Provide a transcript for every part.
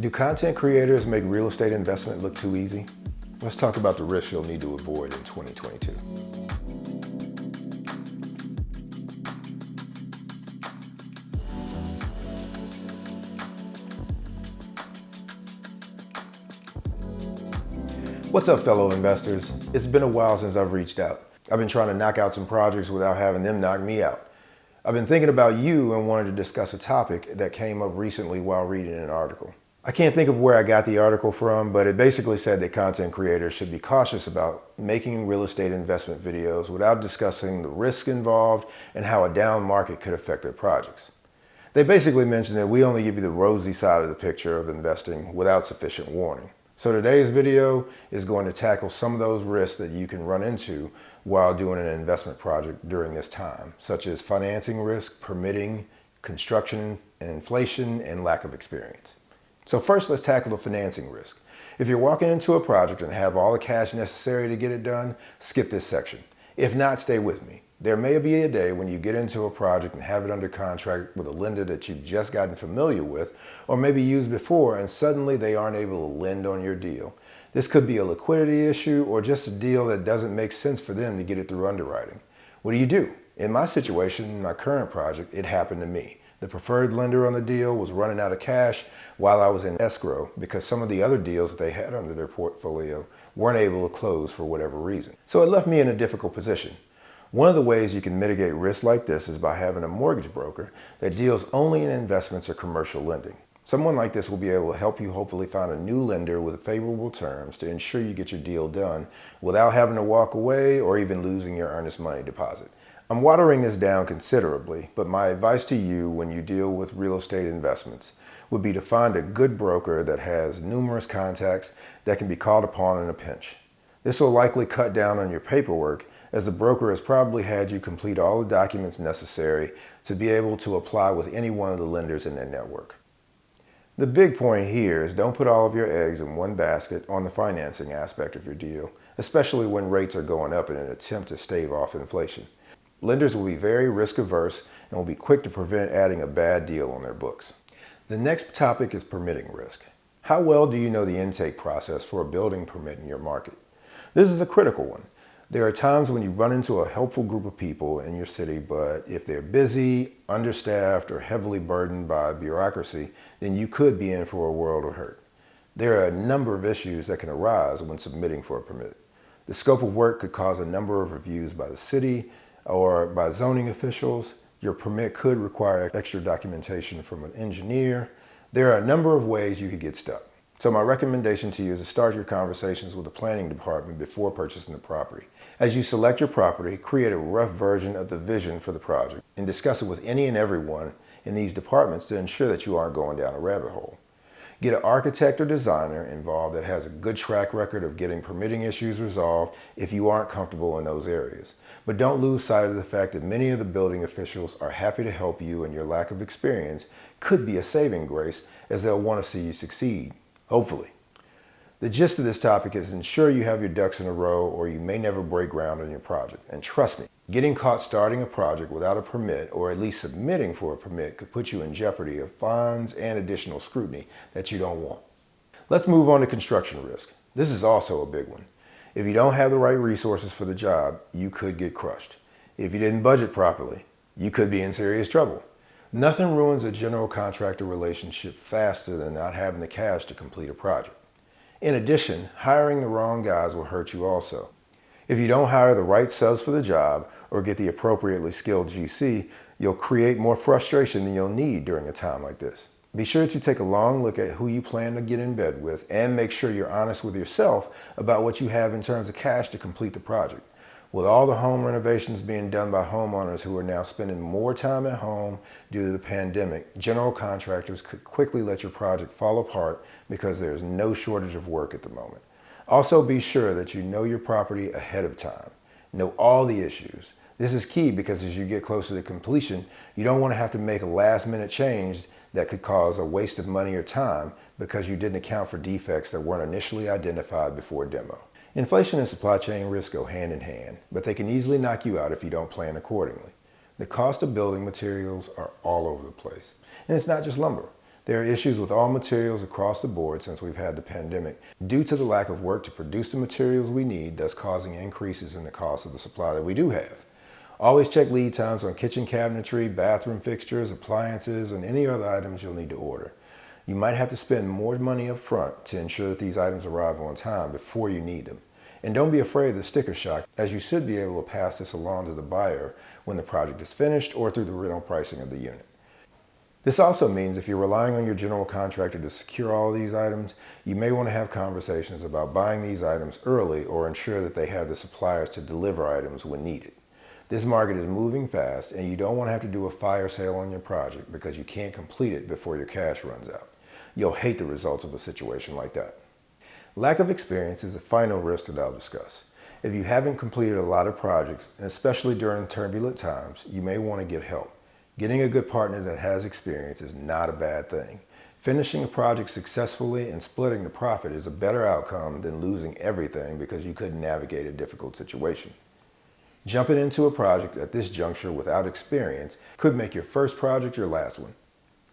Do content creators make real estate investment look too easy? Let's talk about the risks you'll need to avoid in 2022. What's up, fellow investors? It's been a while since I've reached out. I've been trying to knock out some projects without having them knock me out. I've been thinking about you and wanted to discuss a topic that came up recently while reading an article. I can't think of where I got the article from, but it basically said that content creators should be cautious about making real estate investment videos without discussing the risk involved and how a down market could affect their projects. They basically mentioned that we only give you the rosy side of the picture of investing without sufficient warning. So today's video is going to tackle some of those risks that you can run into while doing an investment project during this time, such as financing risk, permitting, construction, inflation, and lack of experience. So first, let's tackle the financing risk. If you're walking into a project and have all the cash necessary to get it done, skip this section. If not, stay with me. There may be a day when you get into a project and have it under contract with a lender that you've just gotten familiar with or maybe used before, and suddenly they aren't able to lend on your deal. This could be a liquidity issue or just a deal that doesn't make sense for them to get it through underwriting. What do? In my situation, in my current project, it happened to me. The preferred lender on the deal was running out of cash while I was in escrow because some of the other deals that they had under their portfolio weren't able to close for whatever reason. So it left me in a difficult position. One of the ways you can mitigate risks like this is by having a mortgage broker that deals only in investments or commercial lending. Someone like this will be able to help you hopefully find a new lender with favorable terms to ensure you get your deal done without having to walk away or even losing your earnest money deposit. I'm watering this down considerably, but my advice to you when you deal with real estate investments would be to find a good broker that has numerous contacts that can be called upon in a pinch. This will likely cut down on your paperwork, as the broker has probably had you complete all the documents necessary to be able to apply with any one of the lenders in their network. The big point here is don't put all of your eggs in one basket on the financing aspect of your deal, especially when rates are going up in an attempt to stave off inflation. Lenders will be very risk averse and will be quick to prevent adding a bad deal on their books. The next topic is permitting risk. How well do you know the intake process for a building permit in your market? This is a critical one. There are times when you run into a helpful group of people in your city, but if they're busy, understaffed, or heavily burdened by bureaucracy, then you could be in for a world of hurt. There are a number of issues that can arise when submitting for a permit. The scope of work could cause a number of reviews by the city or by zoning officials. Your permit could require extra documentation from an engineer. There are a number of ways you could get stuck. So my recommendation to you is to start your conversations with the planning department before purchasing the property. As you select your property, create a rough version of the vision for the project and discuss it with any and everyone in these departments to ensure that you aren't going down a rabbit hole. Get an architect or designer involved that has a good track record of getting permitting issues resolved if you aren't comfortable in those areas. But don't lose sight of the fact that many of the building officials are happy to help you, and your lack of experience could be a saving grace as they'll want to see you succeed. Hopefully. The gist of this topic is ensure you have your ducks in a row or you may never break ground on your project. And trust me, getting caught starting a project without a permit or at least submitting for a permit could put you in jeopardy of fines and additional scrutiny that you don't want. Let's move on to construction risk. This is also a big one. If you don't have the right resources for the job, you could get crushed. If you didn't budget properly, you could be in serious trouble. Nothing ruins a general contractor relationship faster than not having the cash to complete a project. In addition, hiring the wrong guys will hurt you also. If you don't hire the right subs for the job or get the appropriately skilled GC, you'll create more frustration than you'll need during a time like this. Be sure to take a long look at who you plan to get in bed with and make sure you're honest with yourself about what you have in terms of cash to complete the project. With all the home renovations being done by homeowners who are now spending more time at home due to the pandemic, general contractors could quickly let your project fall apart because there's no shortage of work at the moment. Also, be sure that you know your property ahead of time. Know all the issues. This is key because as you get closer to completion, you don't want to have to make a last-minute change that could cause a waste of money or time because you didn't account for defects that weren't initially identified before demo. Inflation and supply chain risk go hand in hand, but they can easily knock you out if you don't plan accordingly. The cost of building materials are all over the place. And it's not just lumber. There are issues with all materials across the board since we've had the pandemic due to the lack of work to produce the materials we need, thus causing increases in the cost of the supply that we do have. Always check lead times on kitchen cabinetry, bathroom fixtures, appliances, and any other items you'll need to order. You might have to spend more money up front to ensure that these items arrive on time before you need them. And don't be afraid of the sticker shock, as you should be able to pass this along to the buyer when the project is finished or through the rental pricing of the unit. This also means if you're relying on your general contractor to secure all of these items, you may want to have conversations about buying these items early or ensure that they have the suppliers to deliver items when needed. This market is moving fast and you don't want to have to do a fire sale on your project because you can't complete it before your cash runs out. You'll hate the results of a situation like that. Lack of experience is the final risk that I'll discuss. If you haven't completed a lot of projects, and especially during turbulent times, you may want to get help. Getting a good partner that has experience is not a bad thing. Finishing a project successfully and splitting the profit is a better outcome than losing everything because you couldn't navigate a difficult situation. Jumping into a project at this juncture without experience could make your first project your last one.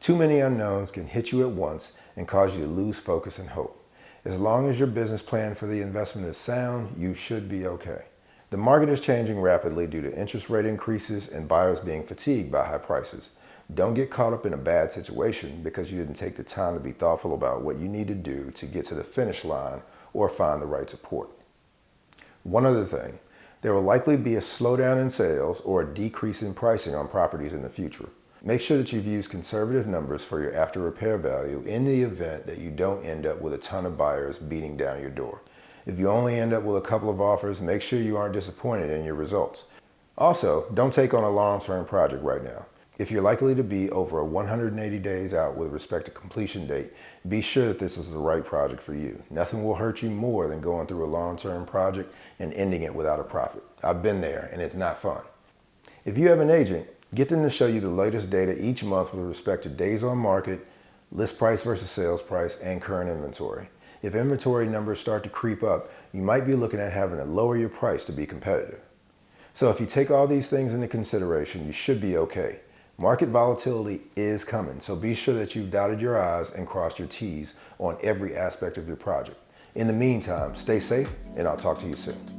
Too many unknowns can hit you at once and cause you to lose focus and hope. As long as your business plan for the investment is sound, you should be okay. The market is changing rapidly due to interest rate increases and buyers being fatigued by high prices. Don't get caught up in a bad situation because you didn't take the time to be thoughtful about what you need to do to get to the finish line or find the right support. One other thing, there will likely be a slowdown in sales or a decrease in pricing on properties in the future. Make sure that you've used conservative numbers for your after repair value in the event that you don't end up with a ton of buyers beating down your door. If you only end up with a couple of offers, make sure you aren't disappointed in your results. Also, don't take on a long-term project right now. If you're likely to be over 180 days out with respect to completion date, be sure that this is the right project for you. Nothing will hurt you more than going through a long-term project and ending it without a profit. I've been there and it's not fun. If you have an agent, get them to show you the latest data each month with respect to days on market, list price versus sales price, and current inventory. If inventory numbers start to creep up, you might be looking at having to lower your price to be competitive. So if you take all these things into consideration, you should be okay. Market volatility is coming, so be sure that you've dotted your I's and crossed your T's on every aspect of your project. In the meantime, stay safe, and I'll talk to you soon.